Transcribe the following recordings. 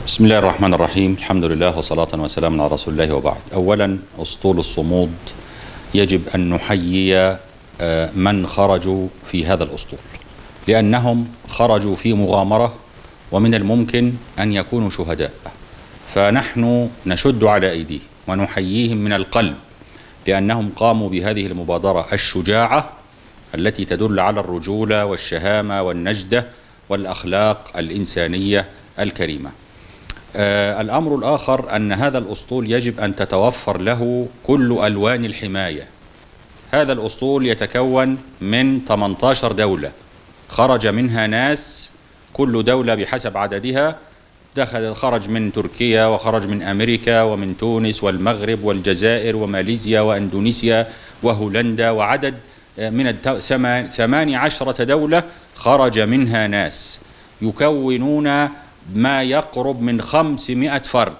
بسم الله الرحمن الرحيم. الحمد لله وصلاة وسلام على رسول الله وبعد. أولا، أسطول الصمود يجب أن نحيي من خرجوا في هذا الأسطول، لأنهم خرجوا في مغامرة ومن الممكن أن يكونوا شهداء، فنحن نشد على أيديهم ونحييهم من القلب، لأنهم قاموا بهذه المبادرة الشجاعة التي تدل على الرجولة والشهامة والنجدة والأخلاق الإنسانية الكريمة. الأمر الآخر أن هذا الأسطول يجب أن تتوفر له كل ألوان الحماية. هذا الأسطول يتكون من 18 دولة خرج منها ناس، كل دولة بحسب عددها خرج من تركيا وخرج من أمريكا ومن تونس والمغرب والجزائر وماليزيا وأندونيسيا وهولندا، وعدد من 18 دولة خرج منها ناس يكونون ما يقرب من 500 فرد.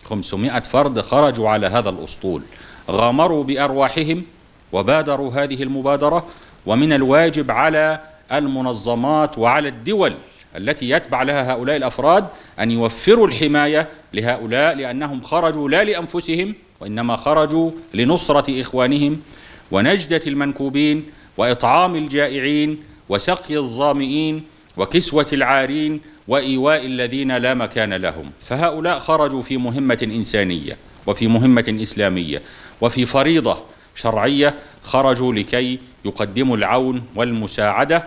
500 فرد خرجوا على هذا الأسطول، غامروا بأرواحهم وبادروا هذه المبادرة. ومن الواجب على المنظمات وعلى الدول التي يتبع لها هؤلاء الأفراد أن يوفروا الحماية لهؤلاء، لأنهم خرجوا لا لأنفسهم وإنما خرجوا لنصرة إخوانهم ونجدة المنكوبين وإطعام الجائعين وسقي الظامئين وكسوة العارين وإيواء الذين لا مكان لهم. فهؤلاء خرجوا في مهمة إنسانية وفي مهمة إسلامية وفي فريضة شرعية، خرجوا لكي يقدموا العون والمساعدة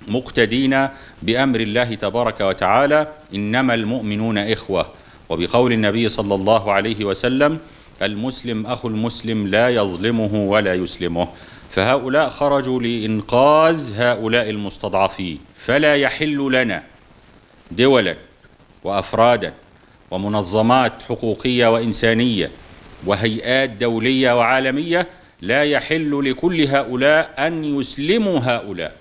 مقتدين بأمر الله تبارك وتعالى: إنما المؤمنون إخوة، وبقول النبي صلى الله عليه وسلم: المسلم أخو المسلم لا يظلمه ولا يسلمه. فهؤلاء خرجوا لإنقاذ هؤلاء المستضعفين، فلا يحل لنا دولا وأفرادا ومنظمات حقوقية وإنسانية وهيئات دولية وعالمية، لا يحل لكل هؤلاء أن يسلموا هؤلاء،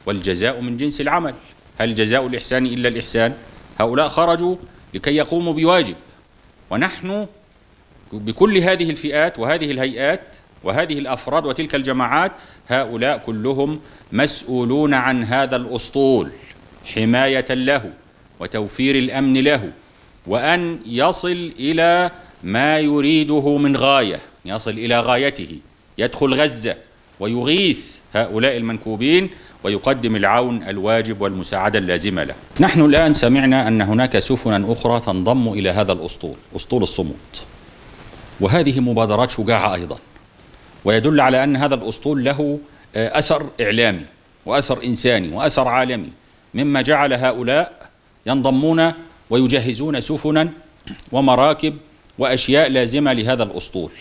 والجزاء من جنس العمل. هل جزاء الإحسان إلا الإحسان؟ هؤلاء خرجوا لكي يقوموا بواجب، ونحن بكل هذه الفئات وهذه الهيئات وهذه الأفراد وتلك الجماعات، هؤلاء كلهم مسؤولون عن هذا الأسطول حماية له وتوفير الأمن له، وأن يصل إلى ما يريده من غاية، يصل إلى غايته، يدخل غزة ويغيث هؤلاء المنكوبين ويقدم العون الواجب والمساعدة اللازمة له. نحن الآن سمعنا أن هناك سفنا أخرى تنضم إلى هذا الأسطول، أسطول الصمود، وهذه مبادرات شجاعة أيضا، ويدل على أن هذا الأسطول له أثر إعلامي وأثر إنساني وأثر عالمي، مما جعل هؤلاء ينضمون ويجهزون سفنا ومراكب وأشياء لازمة لهذا الأسطول.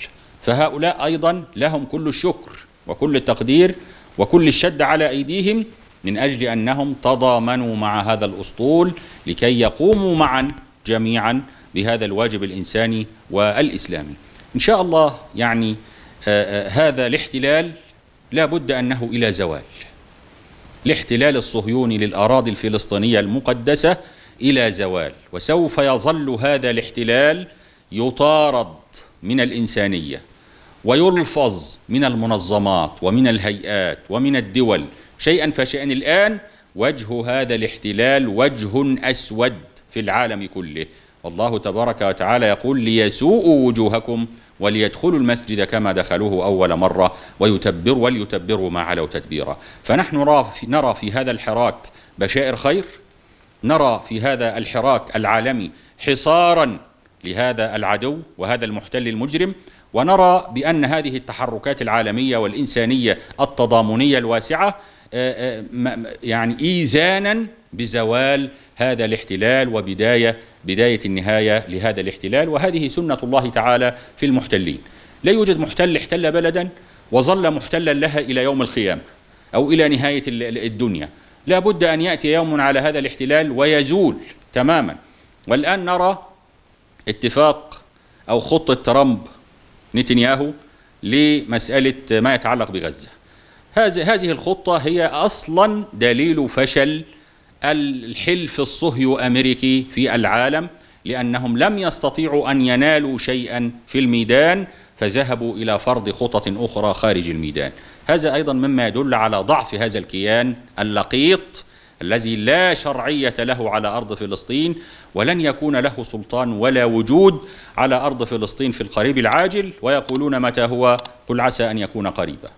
فهؤلاء أيضا لهم كل الشكر وكل التقدير وكل الشد على أيديهم من أجل أنهم تضامنوا مع هذا الأسطول لكي يقوموا معا جميعا بهذا الواجب الإنساني والإسلامي. إن شاء الله يعني هذا الاحتلال لا بد أنه إلى زوال. الاحتلال الصهيوني للأراضي الفلسطينية المقدسة إلى زوال، وسوف يظل هذا الاحتلال يطارد من الإنسانية ويلفظ من المنظمات ومن الهيئات ومن الدول شيئا فشيئا. الآن وجه هذا الاحتلال وجه أسود في العالم كله، والله تبارك وتعالى يقول: ليسوءوا وجوهكم وليدخلوا المسجد كما دخلوه أول مرة وليتبروا ما علوا تتبيرا. فنحن نرى في هذا الحراك بشائر خير، نرى في هذا الحراك العالمي حصارا لهذا العدو وهذا المحتل المجرم، ونرى بأن هذه التحركات العالمية والإنسانية التضامنية الواسعة يعني إيزانا بزوال هذا الاحتلال وبداية النهاية لهذا الاحتلال. وهذه سنة الله تعالى في المحتلين. لا يوجد محتل احتل بلدا وظل محتلا لها إلى يوم القيامة أو إلى نهاية الدنيا. لا بد أن يأتي يوم على هذا الاحتلال ويزول تماما. والآن نرى اتفاق أو خطة ترامب نتنياهو لمسألة ما يتعلق بغزة. هذه الخطة هي أصلا دليل فشل الحلف الصهيو أمريكي في العالم، لأنهم لم يستطيعوا أن ينالوا شيئا في الميدان فذهبوا إلى فرض خطط أخرى خارج الميدان. هذا أيضا مما يدل على ضعف هذا الكيان اللقيط الذي لا شرعية له على أرض فلسطين، ولن يكون له سلطان ولا وجود على أرض فلسطين في القريب العاجل، ويقولون متى هو؟ قل عسى أن يكون قريبا.